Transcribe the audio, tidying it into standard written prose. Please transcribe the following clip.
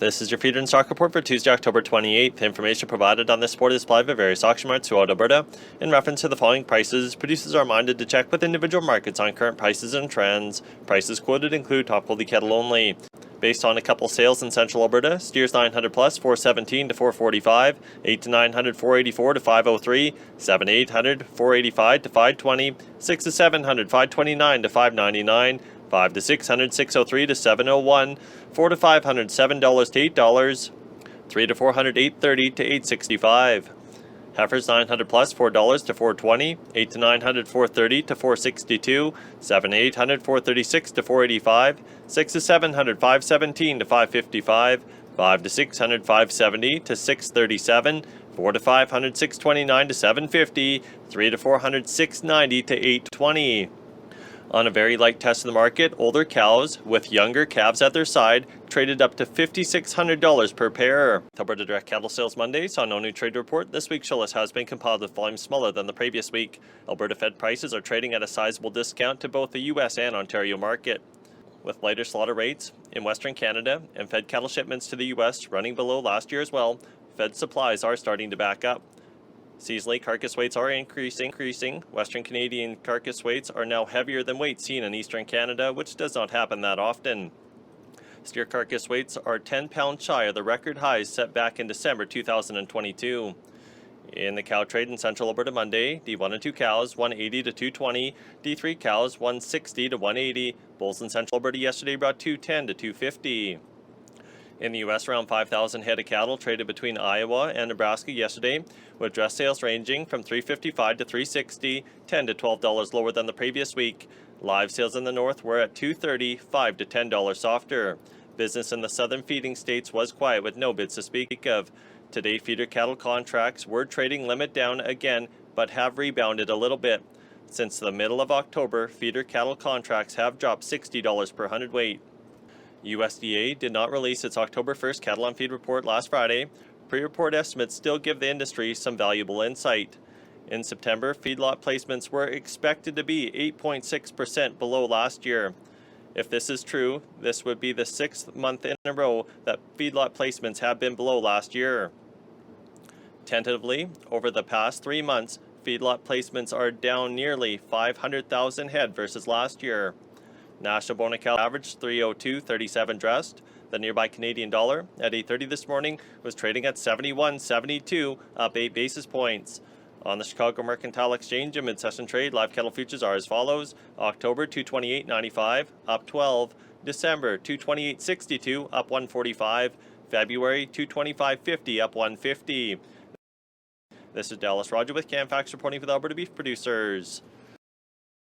This is your feeder and stock report for Tuesday, October 28th. The information provided on this report is supplied by various auction marts throughout Alberta. In reference to the following prices, producers are reminded to check with individual markets on current prices and trends. Prices quoted include top quality cattle only. Based on a couple sales in central Alberta, steers 900 plus 417 to 445, 8 to 900 484 to 503, 7 to 800 485 to 520, 6 to 700 529 to 599, 5 to 600 603 to 701, 4 to 500 $7 to $8, 3 to 400 830 to 865. Heifers 900 plus $4 to 420, 8 to 900 430 to 462, 7 to 800 436 to 485, 6 to 700 517 to 555, 5 to 600 570 to 637, 4 to 500 629 to 750, 3 to 400 690 to 820. On a very light test of the market, older cows with younger calves at their side traded up to $5,600 per pair. Alberta Direct Cattle Sales Monday saw no new trade report. This week's show list has been compiled with volume smaller than the previous week. Alberta Fed prices are trading at a sizable discount to both the U.S. and Ontario market. With lighter slaughter rates in Western Canada and Fed cattle shipments to the U.S. running below last year as well, Fed supplies are starting to back up. Seasonally, carcass weights are increasing. Western Canadian carcass weights are now heavier than weights seen in Eastern Canada, which does not happen that often. Steer carcass weights are 10 pounds shy of the record highs set back in December 2022. In the cow trade in Central Alberta Monday, D1 and 2 cows 180 to 220, D3 cows 160 to 180. Bulls in Central Alberta yesterday brought 210 to 250. In the U.S., around 5,000 head of cattle traded between Iowa and Nebraska yesterday, with dress sales ranging from $355 to $360, $10 to $12 lower than the previous week. Live sales in the north were at $230, $5 to $10 softer. Business in the southern feeding states was quiet with no bids to speak of. Today, feeder cattle contracts were trading limit down again, but have rebounded a little bit. Since the middle of October, feeder cattle contracts have dropped $60 per hundredweight. USDA did not release its October 1st cattle on feed report last Friday. Pre-report estimates still give the industry some valuable insight. In September, feedlot placements were expected to be 8.6% below last year. If this is true, this would be the 6th month in a row that feedlot placements have been below last year. Tentatively, over the past 3 months, feedlot placements are down nearly 500,000 head versus last year. National Bona cattle averaged 302.37 dressed. The nearby Canadian dollar at 8:30 this morning was trading at 71.72, up 8 basis points. On the Chicago Mercantile Exchange in mid-session trade, live cattle futures are as follows: October 228.95, up 12; December 228.62, up 145; February 225.50, up 150. This is Rodger with Canfax reporting for the Alberta beef producers.